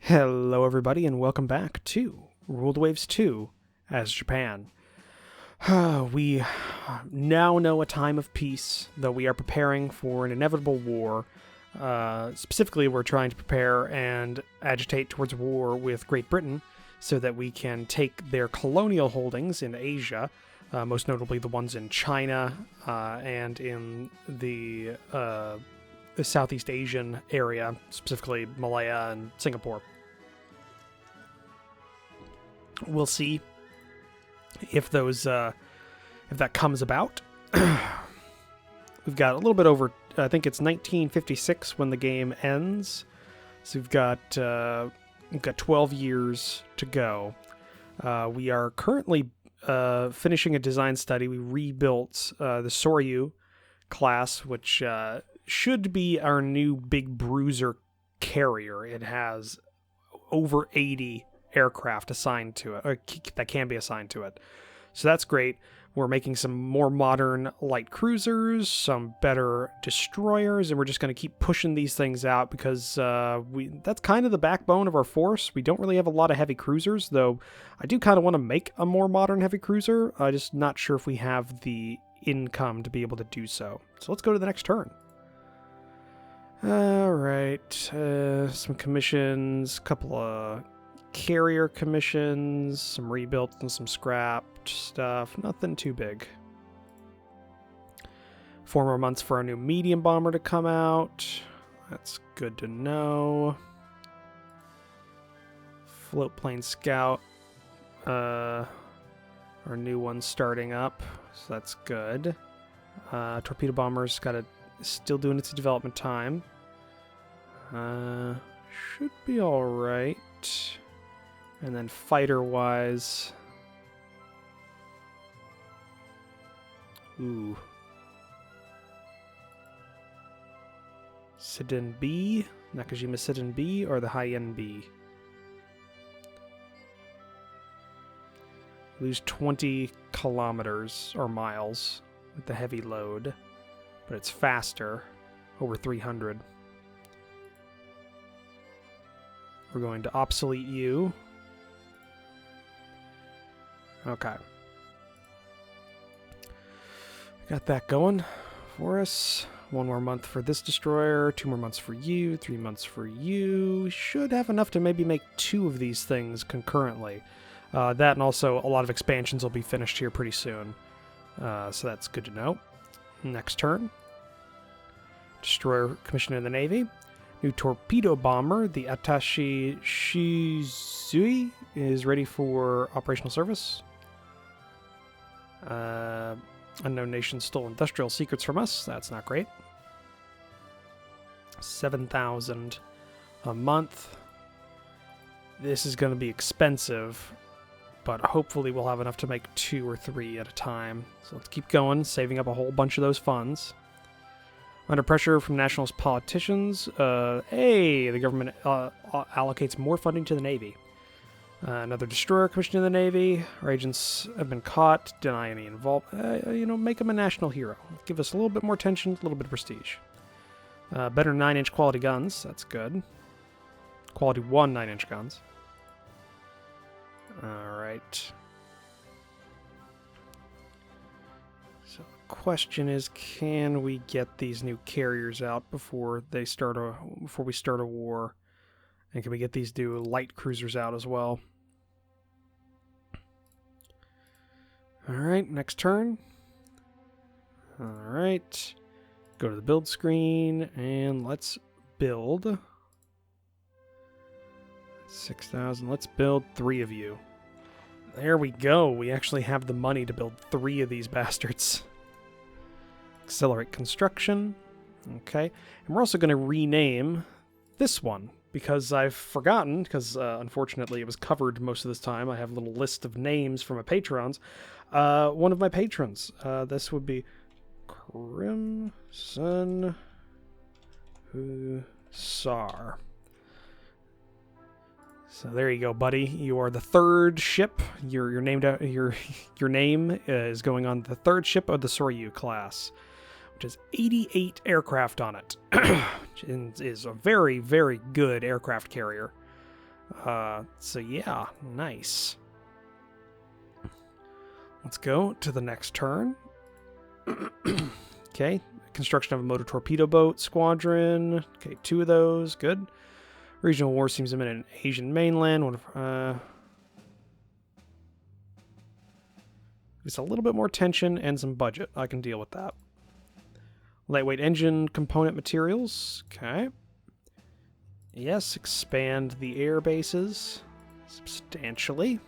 Hello everybody and welcome back to Ruled Waves 2 as Japan. We now know a time of peace, though we are preparing for an inevitable war. Specifically, we're trying to prepare and agitate towards war with Great Britain so that we can take their colonial holdings in Asia, most notably the ones in China and in the Southeast Asian area, specifically Malaya and Singapore. We'll see if that comes about. We've got a little bit over, I think it's 1956 when the game ends. So we've got 12 years to go. We are currently finishing a design study. We rebuilt the Soryu class, which should be our new big bruiser carrier. It has over 80 aircraft assigned to it, or that can be assigned to it. So that's great. We're making some more modern light cruisers, some better destroyers, and we're just going to keep pushing these things out because that's kind of the backbone of our force. We don't really have a lot of heavy cruisers, though I do kind of want to make a more modern heavy cruiser. I'm just not sure if we have the income to be able to do so. So let's go to the next turn. Alright, some commissions, a couple of carrier commissions, some rebuilt and some scrapped stuff. Nothing too big. 4 more months for our new medium bomber to come out. That's good to know. Float plane scout. Our new one's starting up, so that's good. Torpedo bomber's still doing its development time. Should be alright. And then fighter-wise... Ooh. Sidin B? Nakajima Sidin B or the High-End B? Lose 20 kilometers or miles with the heavy load, but it's faster, over 300. We're going to obsolete you. Okay. Got that going for us. 1 more month for this destroyer, 2 more months for you, 3 months for you. We should have enough to maybe make 2 of these things concurrently. That and also a lot of expansions will be finished here pretty soon. So that's good to know. Next turn. Destroyer commissioned in the Navy. New torpedo bomber, the Atashi Shizui, is ready for operational service. Unknown nation stole industrial secrets from us. That's not great. 7,000 a month. This is going to be expensive, but hopefully we'll have enough to make 2 or 3 at a time. So let's keep going, saving up a whole bunch of those funds. Under pressure from nationalist politicians, the government allocates more funding to the Navy. Another destroyer commissioned in the Navy. Our agents have been caught. Deny any involvement. Make them a national hero. Give us a little bit more attention, a little bit of prestige. Better 9-inch quality guns. That's good. Quality 1 9-inch guns. Alright. So the question is, can we get these new carriers out before we start a war? And can we get these new light cruisers out as well? Alright, next turn. Alright. Go to the build screen, and let's build. 6,000. Let's build 3 of you. There we go. We actually have the money to build 3 of these bastards. Accelerate construction. Okay. And we're also going to rename this one, because I've forgotten, because unfortunately it was covered most of this time. I have a little list of names from my patrons. One of my patrons, this would be Crimson Hussar. So there you go, buddy. You are the 3rd ship. Your name is going on the 3rd ship of the Soryu class, which has 88 aircraft on it. Which is a very, very good aircraft carrier. So yeah, nice. Let's go to the next turn. Okay, construction of a motor torpedo boat squadron. Okay, 2 of those, good. Regional war seems imminent in Asian mainland. It's a little bit more tension and some budget. I can deal with that. Lightweight engine component materials. Okay. Yes, expand the air bases substantially.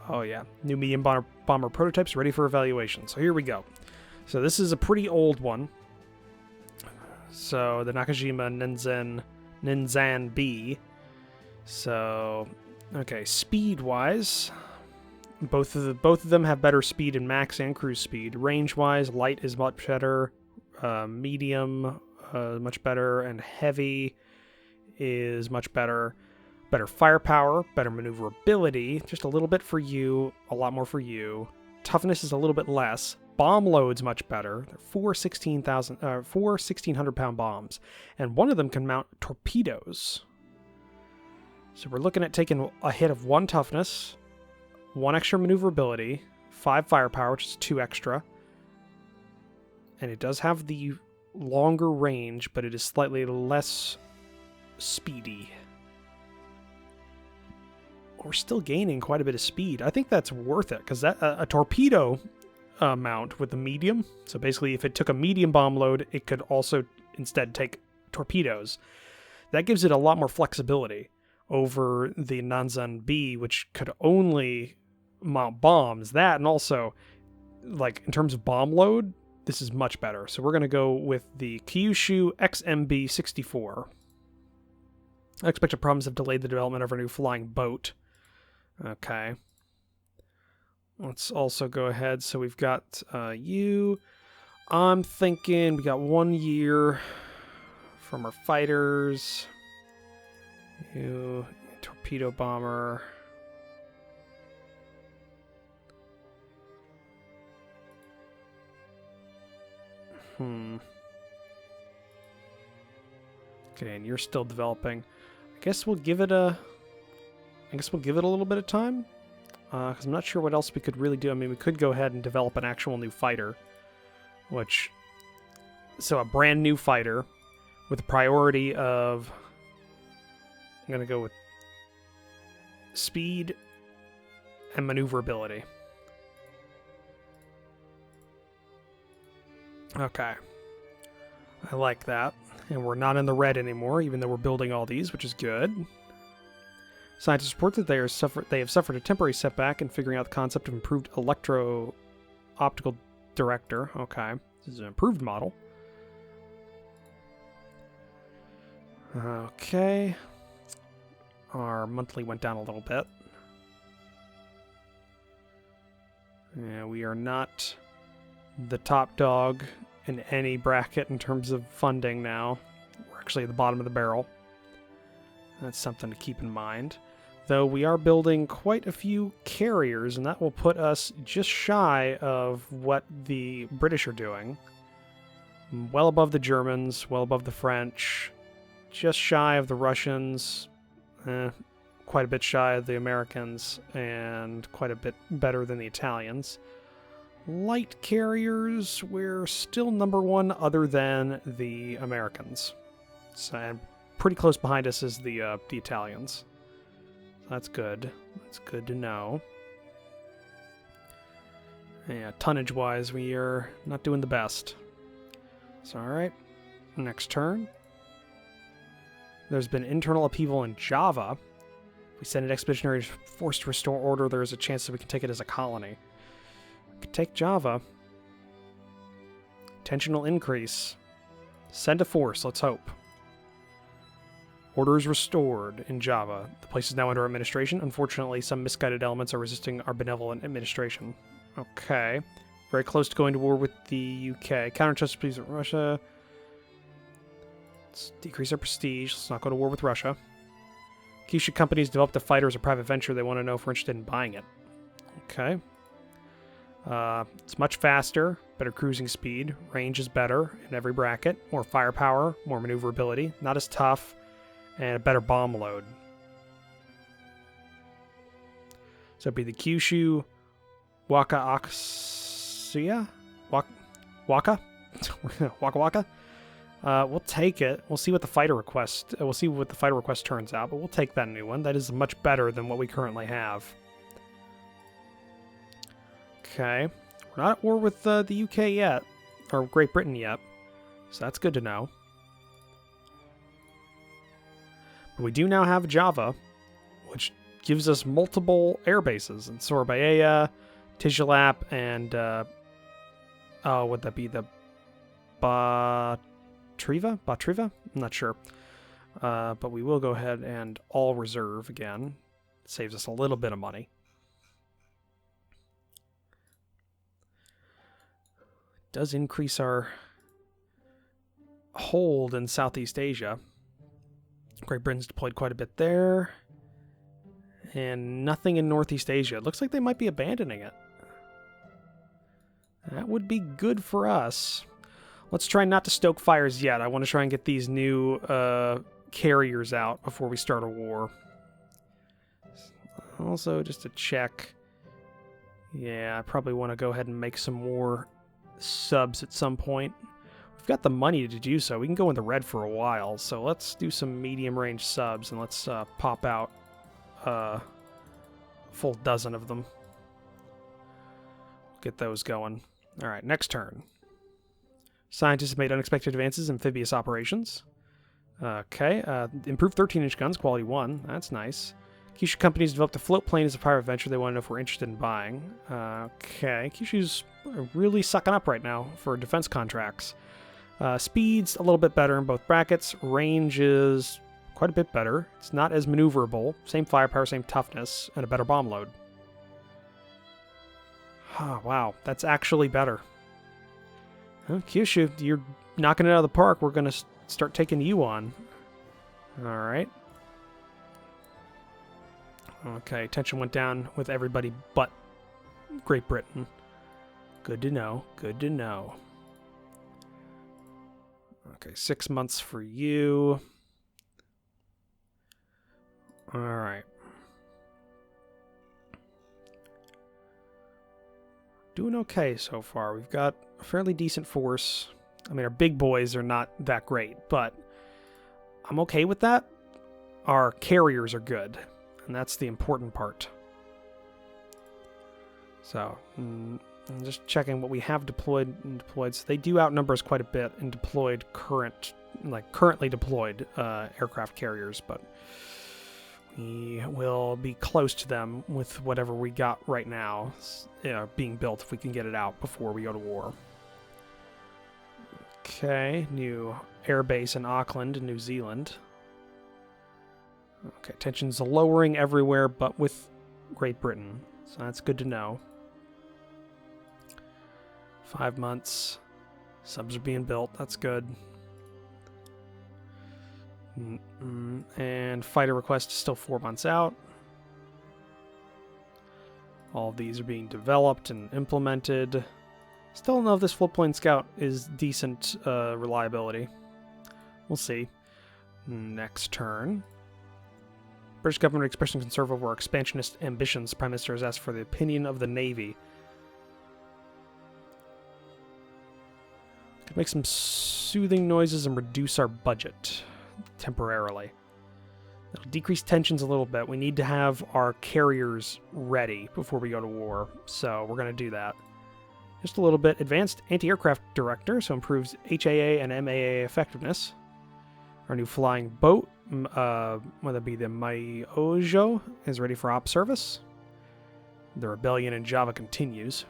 Oh yeah, new medium bomber prototypes ready for evaluation. So here we go. So this is a pretty old one. So the Nakajima Ninzan B. So, okay, speed-wise, both of them have better speed in max and cruise speed. Range-wise, light is much better, medium much better, and heavy is much better. Better firepower, better maneuverability, just a little bit for you, a lot more for you. Toughness is a little bit less. Bomb load's much better. They're 4 1,600-pound bombs, and one of them can mount torpedoes. So we're looking at taking a hit of 1 toughness, 1 extra maneuverability, 5 firepower, which is 2 extra, and it does have the longer range, but it is slightly less speedy. We're still gaining quite a bit of speed. I think that's worth it, because that a torpedo mount with the medium, so basically if it took a medium bomb load, it could also instead take torpedoes. That gives it a lot more flexibility over the Nanzan B, which could only mount bombs. That, and also, like, in terms of bomb load, this is much better. So we're going to go with the Kyushu XMB-64. Unexpected problems have delayed the development of our new flying boat. Okay. Let's also go ahead. So we've got you. I'm thinking we got 1 year from our fighters. You, torpedo bomber. Okay, and you're still developing. I guess we'll give it a little bit of time, because I'm not sure what else we could really do. I mean, we could go ahead and develop an actual new fighter, so a brand new fighter with a priority of, I'm going to go with speed and maneuverability. Okay. I like that. And we're not in the red anymore, even though we're building all these, which is good. Scientists report that they have suffered a temporary setback in figuring out the concept of improved electro-optical director. Okay. This is an improved model. Okay. Our monthly went down a little bit. Yeah, we are not the top dog in any bracket in terms of funding now. We're actually at the bottom of the barrel. That's something to keep in mind. Though we are building quite a few carriers, and that will put us just shy of what the British are doing. Well above the Germans, well above the French, just shy of the Russians, quite a bit shy of the Americans, and quite a bit better than the Italians. Light carriers, we're still number 1 other than the Americans. So, and pretty close behind us is the Italians. That's good. That's good to know. Yeah, tonnage-wise, we are not doing the best. So, alright. Next turn. There's been internal upheaval in Java. If we send an expeditionary force to restore order, there is a chance that we can take it as a colony. We could take Java. Tension will increase. Send a force, let's hope. Order is restored in Java. The place is now under administration. Unfortunately, some misguided elements are resisting our benevolent administration. Okay. Very close to going to war with the UK. Counter-justice please with Russia. Let's decrease our prestige. Let's not go to war with Russia. Kyushu companies developed a fighter as a private venture. They want to know if we're interested in buying it. Okay. It's much faster. Better cruising speed. Range is better in every bracket. More firepower. More maneuverability. Not as tough. and a better bomb load. So it'd be the Kyushu, Waka Aksuya? Waka? Waka Waka? We'll take it. We'll see what the fighter request. We'll see what the fighter request turns out, but we'll take that new one. That is much better than what we currently have. Okay, we're not at war with the UK yet, or Great Britain yet, so that's good to know. But we do now have Java, which gives us multiple air bases in Surabaya, Tijilap, and would that be the Batriva? I'm not sure. But we will go ahead and all reserve again. It saves us a little bit of money. It does increase our hold in Southeast Asia. Great Britain's deployed quite a bit there. And nothing in Northeast Asia. It looks like they might be abandoning it. That would be good for us. Let's try not to stoke fires yet. I want to try and get these new carriers out before we start a war. Also, just to check. Yeah, I probably want to go ahead and make some more subs at some point. We've got the money to do so. We can go in the red for a while. So let's do some medium-range subs and let's pop out a full dozen of them. Get those going. All right, next turn. Scientists made unexpected advances in amphibious operations. Okay, improved 13-inch guns, quality 1. That's nice. Kyushu companies developed a float plane as a private venture. They want to know if we're interested in buying. Okay, Kyushu's really sucking up right now for defense contracts. Speed's a little bit better in both brackets. Range is quite a bit better. It's not as maneuverable. Same firepower, same toughness, and a better bomb load. Oh, wow, that's actually better. Well, Kyushu, you're knocking it out of the park. We're going to start taking you on. All right. Okay, tension went down with everybody but Great Britain. Good to know. Good to know. Okay, 6 months for you. All right. Doing okay so far. We've got a fairly decent force. I mean, our big boys are not that great, but I'm okay with that. Our carriers are good, and that's the important part. So, I'm just checking what we have deployed and deployed. So they do outnumber us quite a bit in deployed currently deployed aircraft carriers, but we will be close to them with whatever we got right now being built if we can get it out before we go to war. Okay, new airbase in Auckland, New Zealand. Okay, tensions lowering everywhere but with Great Britain, so that's good to know. 5 months. Subs are being built, that's good. And fighter request is still 4 months out. All of these are being developed and implemented. Still don't know if this floatplane scout is decent reliability. We'll see. Next turn. British government expressing concern over our expansionist ambitions. Prime Minister has asked for the opinion of the Navy. Could make some soothing noises and reduce our budget temporarily. It'll decrease tensions a little bit. We need to have our carriers ready before we go to war, so we're going to do that. Just a little bit. Advanced Anti-Aircraft Director, so improves HAA and MAA effectiveness. Our new flying boat, whether it be the Maiojo, is ready for op service. The rebellion in Java continues.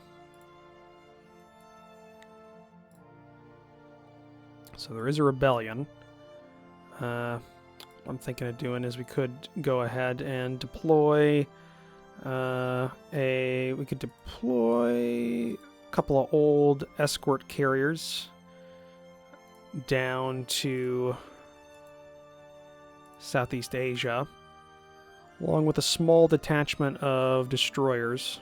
So there is a rebellion. What I'm thinking of doing is we could go ahead and deploy we could deploy a couple of old escort carriers down to Southeast Asia, along with a small detachment of destroyers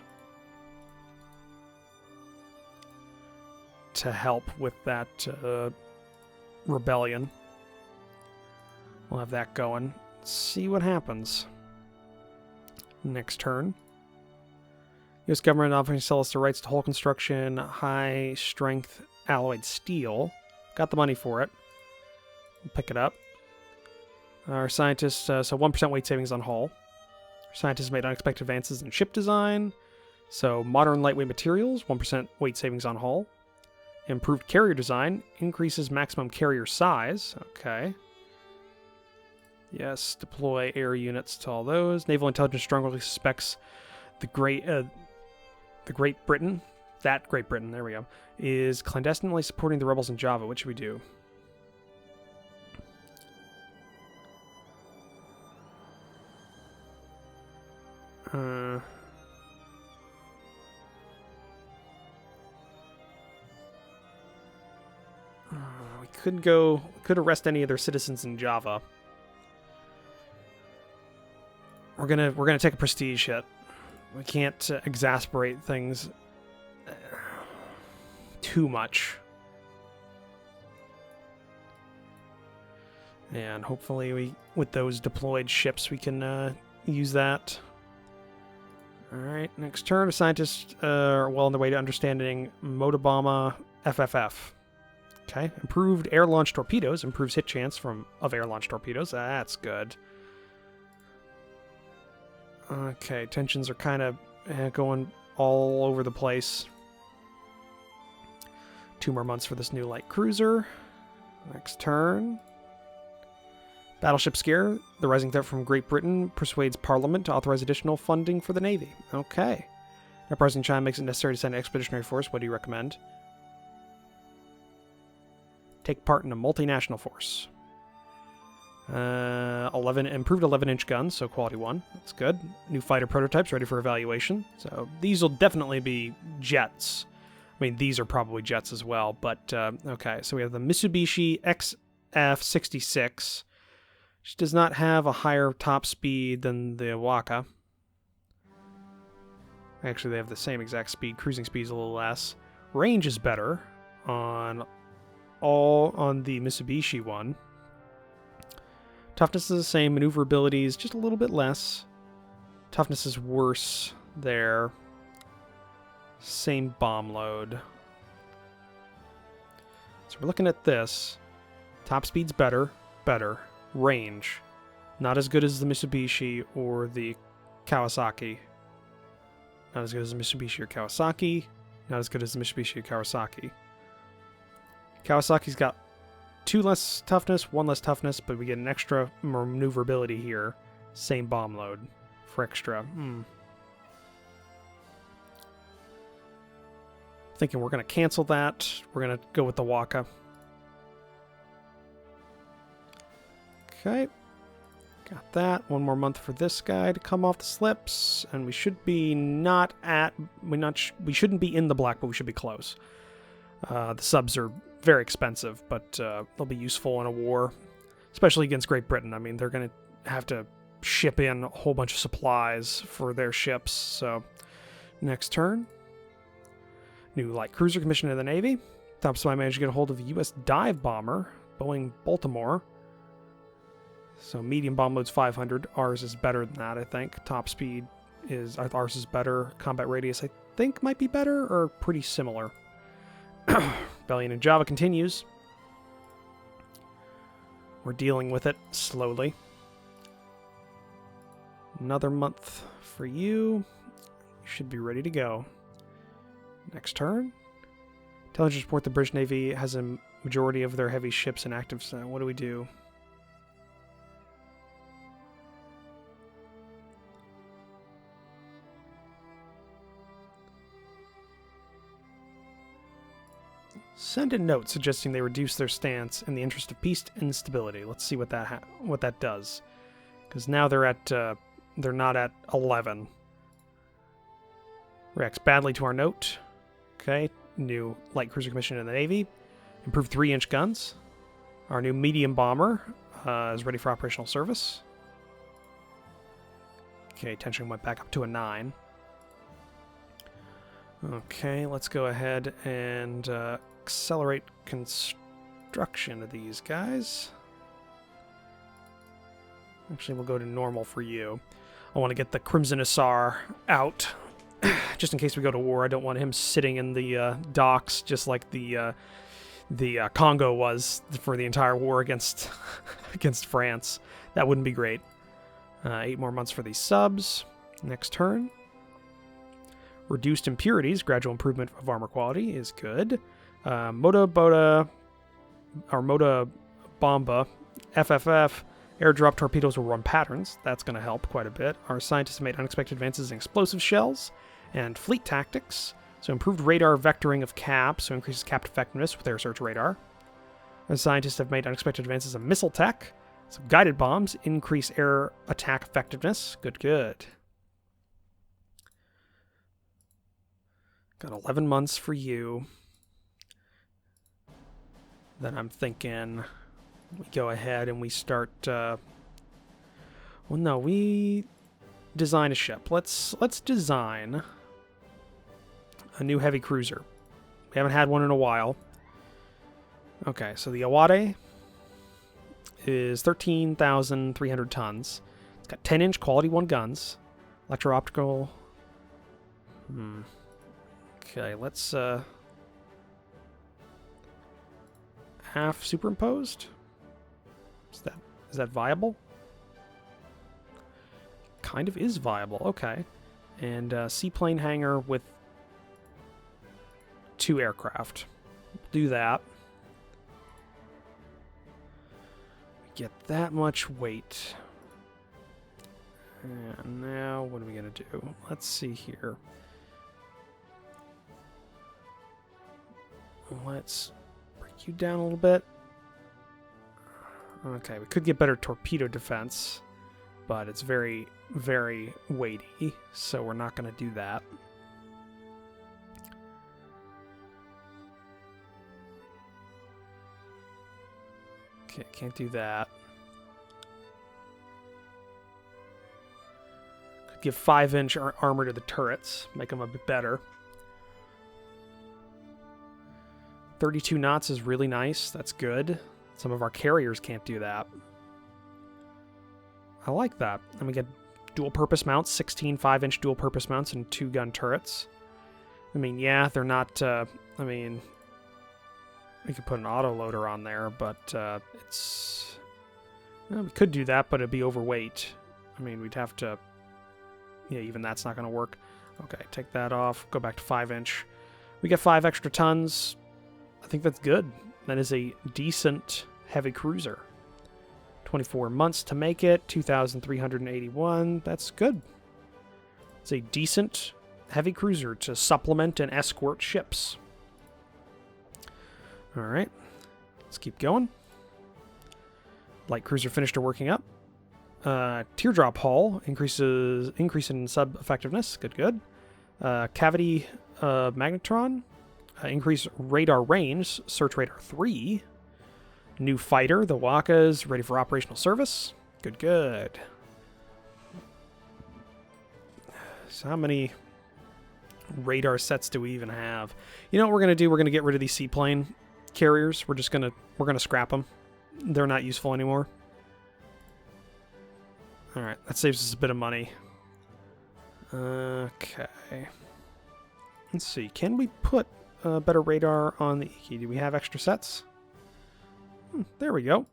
to help with that rebellion. We'll have that going. See what happens. Next turn. U.S. government offering to sell us the rights to hull construction, high-strength alloyed steel. Got the money for it. We'll pick it up. Our scientists, so 1% weight savings on hull. Our scientists made unexpected advances in ship design. So modern lightweight materials, 1% weight savings on hull. Improved carrier design, increases maximum carrier size. Okay. Yes, deploy air units to all those. Naval intelligence strongly suspects the Great Britain, there we go, is clandestinely supporting the rebels in Java. What should we do? We could arrest any of their citizens in Java. We're gonna take a prestige hit. We can't exasperate things too much. And hopefully with those deployed ships, we can use that. Alright, next turn. The scientists are well on their way to understanding Motobama FFF. Okay, improved air-launched torpedoes. Improves hit chance of air-launched torpedoes. That's good. Okay, tensions are kind of going all over the place. 2 more months for this new light cruiser. Next turn. Battleship Scare. The rising threat from Great Britain persuades Parliament to authorize additional funding for the Navy. Okay. Uprising China makes it necessary to send an expeditionary force. What do you recommend? Take part in a multinational force. improved 11-inch guns, so quality 1. That's good. New fighter prototypes ready for evaluation. So these will definitely be jets. I mean, these are probably jets as well, but okay. So we have the Mitsubishi XF-66, which does not have a higher top speed than the Waka. Actually, they have the same exact speed. Cruising speed is a little less. Range is better on the Mitsubishi one. Toughness is the same. Maneuverability is just a little bit less. Toughness is worse there. Same bomb load. So we're looking at this. Top speed's better. Range. Not as good as the Mitsubishi or the Kawasaki. Not as good as the Mitsubishi or Kawasaki. Not as good as the Mitsubishi or Kawasaki. Kawasaki's got 2 less toughness, 1 less toughness, but we get an extra maneuverability here. Same bomb load for extra. Thinking we're going to cancel that. We're going to go with the Waka. Okay. Got that. 1 more month for this guy to come off the slips. And we should be not at... we shouldn't be in the black, but we should be close. The subs are very expensive, but they'll be useful in a war, especially against Great Britain. I mean, they're going to have to ship in a whole bunch of supplies for their ships. So, next turn. New light cruiser commissioned in the Navy. Top spy managed to get a hold of a U.S. dive bomber, Boeing Baltimore. So, medium bomb load's 500. Ours is better than that, I think. Top speed is... ours is better. Combat radius, I think, might be better or pretty similar. Rebellion in Java continues. We're dealing with it slowly. Another month for you. You should be ready to go. Next turn. Intelligence report the British Navy has a majority of their heavy ships in active. So what do we do? Send a note suggesting they reduce their stance in the interest of peace and stability. Let's see what that does. Because now they're not at 11. Reacts badly to our note. Okay, new light cruiser commission in the Navy. Improved 3-inch guns. Our new medium bomber is ready for operational service. Okay, tension went back up to a 9. Okay, let's go ahead and accelerate construction of these guys. Actually, we'll go to normal for you. I want to get the Crimson Hussar out, just in case we go to war. I don't want him sitting in the docks, just like the Congo was for the entire war against against France. That wouldn't be great. 8 more months for these subs. Next turn. Reduced impurities, gradual improvement of armor quality is good. Mota Bomba, FFF, airdrop torpedoes will run patterns. That's going to help quite a bit. Our scientists have made unexpected advances in explosive shells and fleet tactics. So improved radar vectoring of cap, so increases cap effectiveness with air search radar. Our scientists have made unexpected advances in missile tech. So guided bombs increase air attack effectiveness. Good, good. Got 11 months for you. Then I'm thinking we go ahead and we start... well, no, we design a ship. Let's design a new heavy cruiser. We haven't had one in a while. Okay, so the Awade is 13,300 tons. It's got 10-inch quality 1 guns. Electro-optical... Okay, let's, half superimposed? Is that viable? Kind of is viable, okay. And, seaplane hangar with 2 aircraft. Do that. Get that much weight. And now, what are we gonna do? Let's see here. Let's break you down a little bit. Okay, we could get better torpedo defense, but it's very, very weighty, so we're not going to do that. Okay, can't do that. Could give 5-inch armor to the turrets, make them a bit better. 32 knots is really nice. That's good. Some of our carriers can't do that. I like that. And we get dual-purpose mounts, 16 5-inch dual-purpose mounts and 2-gun turrets. I mean, yeah, they're not... I mean, we could put an autoloader on there, but it's... Well, we could do that, but it'd be overweight. I mean, we'd have to... Yeah, even that's not going to work. Okay, take that off. Go back to 5-inch. We get 5 extra tons. I think that's good. That is a decent heavy cruiser. 24 months to make it. 2,381. That's good. It's a decent heavy cruiser to supplement and escort ships. Alright. Let's keep going. Light cruiser finisher working up. Teardrop hull increase in sub effectiveness. Good, good. Cavity magnetron. Increase radar range, search radar 3. New fighter, the Waka's ready for operational service. Good, good. So how many radar sets do we even have? You know what we're going to do? We're going to get rid of these seaplane carriers. We're going to scrap them. They're not useful anymore. All right, that saves us a bit of money. Okay. Let's see. Can we put better radar on the Iki? Do we have extra sets? There we go.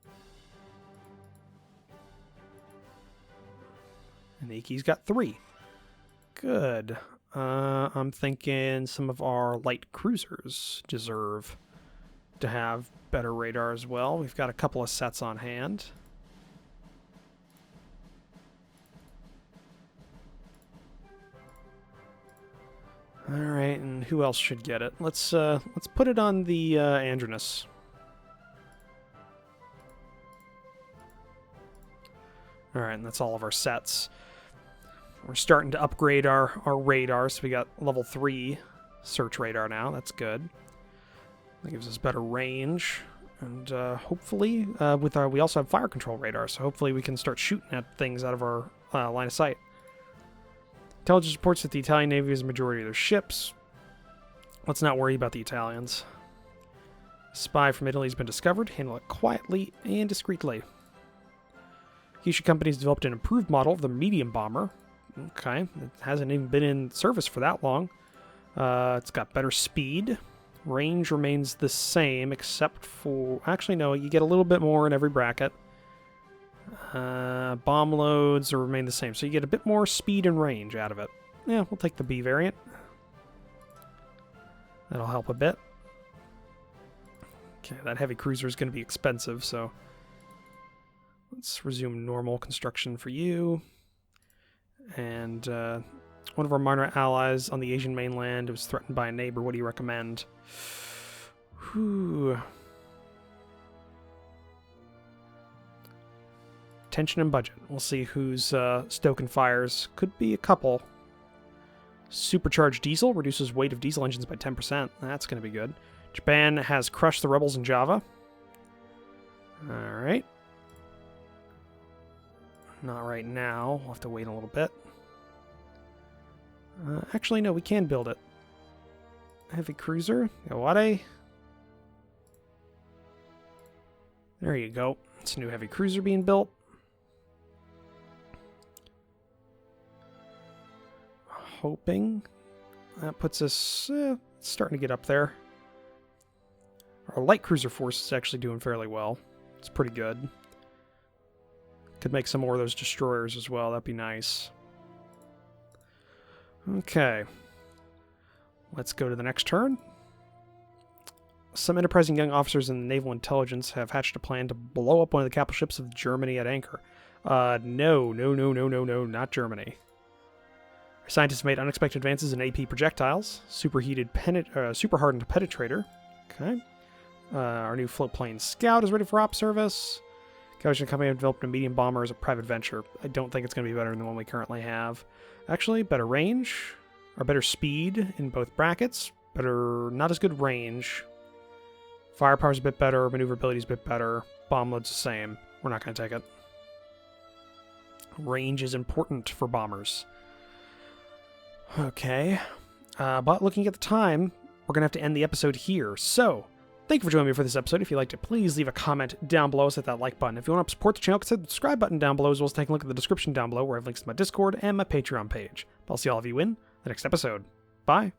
And the Iki's got 3. Good. I'm thinking some of our light cruisers deserve to have better radar as well. We've got a couple of sets on hand. All right, and who else should get it? Let's put it on the Andronus. All right, and that's all of our sets. We're starting to upgrade our radar, so we got level 3 search radar now. That's good. That gives us better range, and hopefully, we also have fire control radar, so hopefully we can start shooting at things out of our line of sight. Intelligence reports that the Italian Navy is the majority of their ships. Let's not worry about the Italians. A spy from Italy has been discovered. Handle it quietly and discreetly. Keisha Company's developed an improved model of the medium bomber. Okay, it hasn't even been in service for that long. It's got better speed. Range remains the same, except for... Actually, no, you get a little bit more in every bracket. Bomb loads remain the same, so you get a bit more speed and range out of it. Yeah, we'll take the B variant. That'll help a bit. Okay, that heavy cruiser is going to be expensive, so... Let's resume normal construction for you. And one of our minor allies on the Asian mainland was threatened by a neighbor. What do you recommend? Whew. Tension and budget. We'll see who's stoking fires. Could be a couple. Supercharged diesel reduces weight of diesel engines by 10%. That's going to be good. Japan has crushed the rebels in Java. Alright. Not right now. We'll have to wait a little bit. Actually, no, we can build it. Heavy cruiser. Yawade. There you go. It's a new heavy cruiser being built. Hoping. That puts us starting to get up there. Our light cruiser force is actually doing fairly well. It's pretty good. Could make some more of those destroyers as well. That'd be nice. Okay. Let's go to the next turn. Some enterprising young officers in the naval intelligence have hatched a plan to blow up one of the capital ships of Germany at anchor. No, not Germany. Our scientists made unexpected advances in AP projectiles. Super hardened penetrator. Okay. Our new float plane Scout is ready for op service. Coalition Company have developed a medium bomber as a private venture. I don't think it's going to be better than the one we currently have. Actually, better range, or better speed in both brackets. Better, not as good range. Firepower's a bit better, maneuverability's a bit better. Bomb load's the same. We're not going to take it. Range is important for bombers. Okay. But looking at the time, we're going to have to end the episode here. So, thank you for joining me for this episode. If you liked it, please leave a comment down below. Hit that like button. If you want to support the channel, consider the subscribe button down below, as well as take a look at the description down below where I have links to my Discord and my Patreon page. I'll see all of you in the next episode. Bye.